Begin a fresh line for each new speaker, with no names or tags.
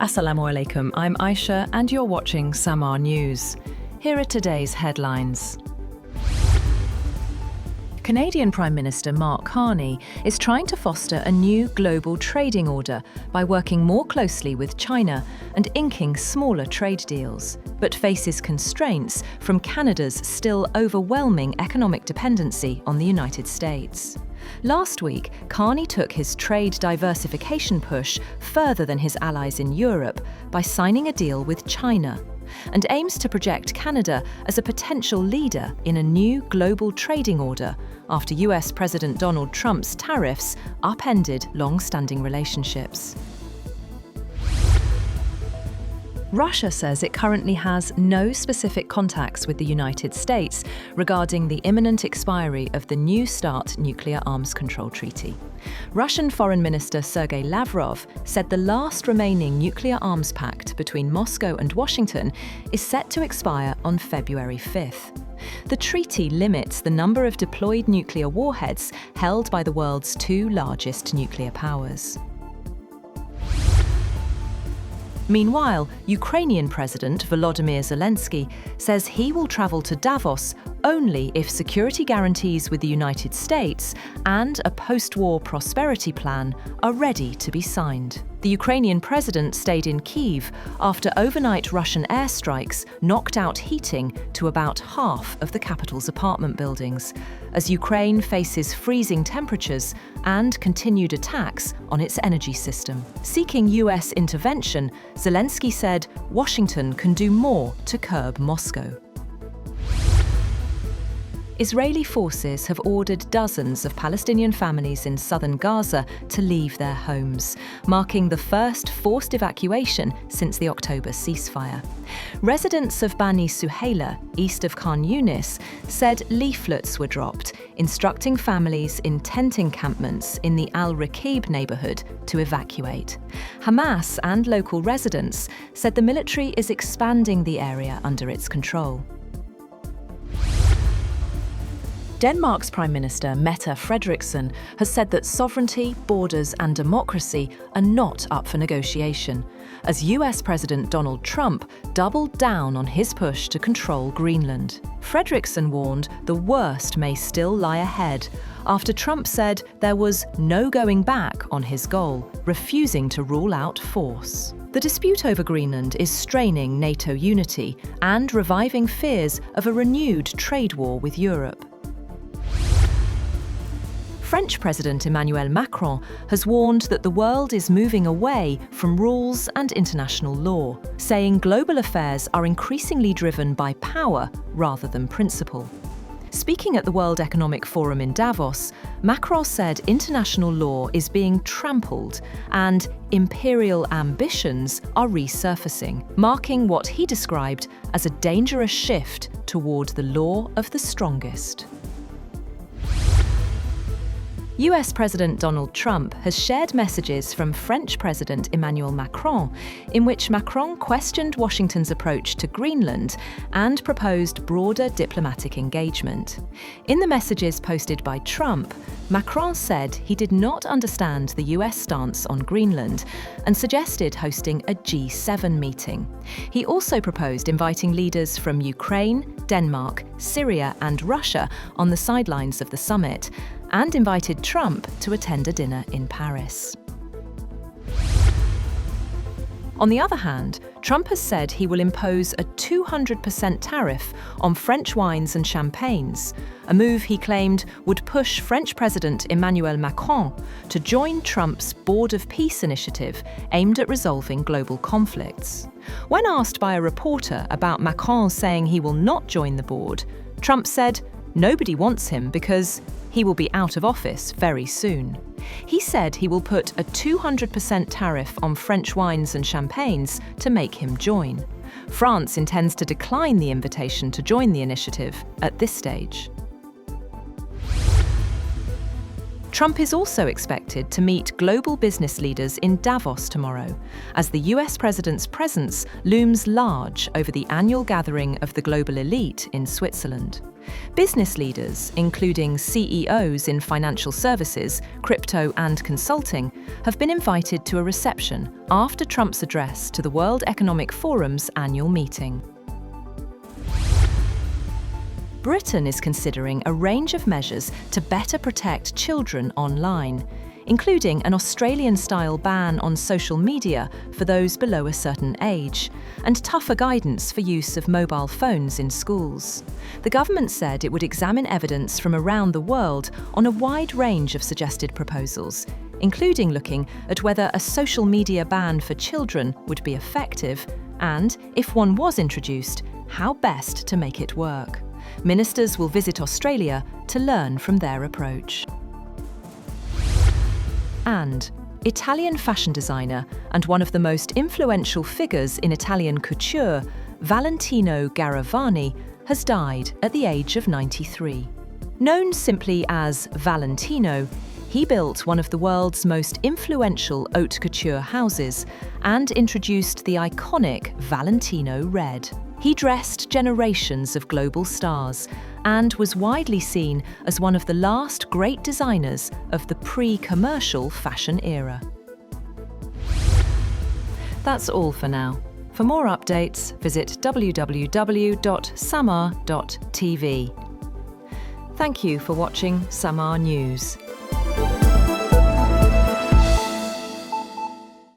Assalamu alaikum, I'm Aisha and you're watching Samaa News. Here are today's headlines. Canadian Prime Minister Mark Carney is trying to foster a new global trading order by working more closely with China and inking smaller trade deals, but faces constraints from Canada's still overwhelming economic dependency on the United States. Last week, Carney took his trade diversification push further than his allies in Europe by signing a deal with China, and aims to project Canada as a potential leader in a new global trading order after US President Donald Trump's tariffs upended long-standing relationships. Russia says it currently has no specific contacts with the United States regarding the imminent expiry of the New START nuclear arms control treaty. Russian Foreign Minister Sergei Lavrov said the last remaining nuclear arms pact between Moscow and Washington is set to expire on February 5th. The treaty limits the number of deployed nuclear warheads held by the world's two largest nuclear powers. Meanwhile, Ukrainian President Volodymyr Zelensky says he will travel to Davos only if security guarantees with the United States and a post-war prosperity plan are ready to be signed. The Ukrainian president stayed in Kyiv after overnight Russian airstrikes knocked out heating to about half of the capital's apartment buildings, as Ukraine faces freezing temperatures and continued attacks on its energy system. Seeking US intervention, Zelensky said Washington can do more to curb Moscow. Israeli forces have ordered dozens of Palestinian families in southern Gaza to leave their homes, marking the first forced evacuation since the October ceasefire. Residents of Bani Suhaila, east of Khan Younis, said leaflets were dropped, instructing families in tent encampments in the Al-Raqib neighborhood to evacuate. Hamas and local residents said the military is expanding the area under its control. Denmark's Prime Minister Mette Frederiksen has said that sovereignty, borders and democracy are not up for negotiation, as US President Donald Trump doubled down on his push to control Greenland. Frederiksen warned the worst may still lie ahead after Trump said there was no going back on his goal, refusing to rule out force. The dispute over Greenland is straining NATO unity and reviving fears of a renewed trade war with Europe. French President Emmanuel Macron has warned that the world is moving away from rules and international law, saying global affairs are increasingly driven by power rather than principle. Speaking at the World Economic Forum in Davos, Macron said international law is being trampled and imperial ambitions are resurfacing, marking what he described as a dangerous shift toward the law of the strongest. US President Donald Trump has shared messages from French President Emmanuel Macron, in which Macron questioned Washington's approach to Greenland and proposed broader diplomatic engagement. In the messages posted by Trump, Macron said he did not understand the US stance on Greenland and suggested hosting a G7 meeting. He also proposed inviting leaders from Ukraine, Denmark, Syria and Russia on the sidelines of the summit, and invited Trump to attend a dinner in Paris. On the other hand, Trump has said he will impose a 200% tariff on French wines and champagnes, a move he claimed would push French President Emmanuel Macron to join Trump's Board of Peace initiative aimed at resolving global conflicts. When asked by a reporter about Macron saying he will not join the board, Trump said nobody wants him because he will be out of office very soon. He said he will put a 200% tariff on French wines and champagnes to make him join. France intends to decline the invitation to join the initiative at this stage. Trump is also expected to meet global business leaders in Davos tomorrow, as the US president's presence looms large over the annual gathering of the global elite in Switzerland. Business leaders, including CEOs in financial services, crypto and consulting, have been invited to a reception after Trump's address to the World Economic Forum's annual meeting. Britain is considering a range of measures to better protect children online, including an Australian-style ban on social media for those below a certain age, and tougher guidance for use of mobile phones in schools. The government said it would examine evidence from around the world on a wide range of suggested proposals, including looking at whether a social media ban for children would be effective, and, if one was introduced, how best to make it work. Ministers will visit Australia to learn from their approach. And Italian fashion designer and one of the most influential figures in Italian couture, Valentino Garavani, has died at the age of 93. Known simply as Valentino, he built one of the world's most influential haute couture houses and introduced the iconic Valentino Red. He dressed generations of global stars and was widely seen as one of the last great designers of the pre-commercial fashion era. That's all for now. For more updates, visit www.samaa.tv. Thank you for watching Samaa News.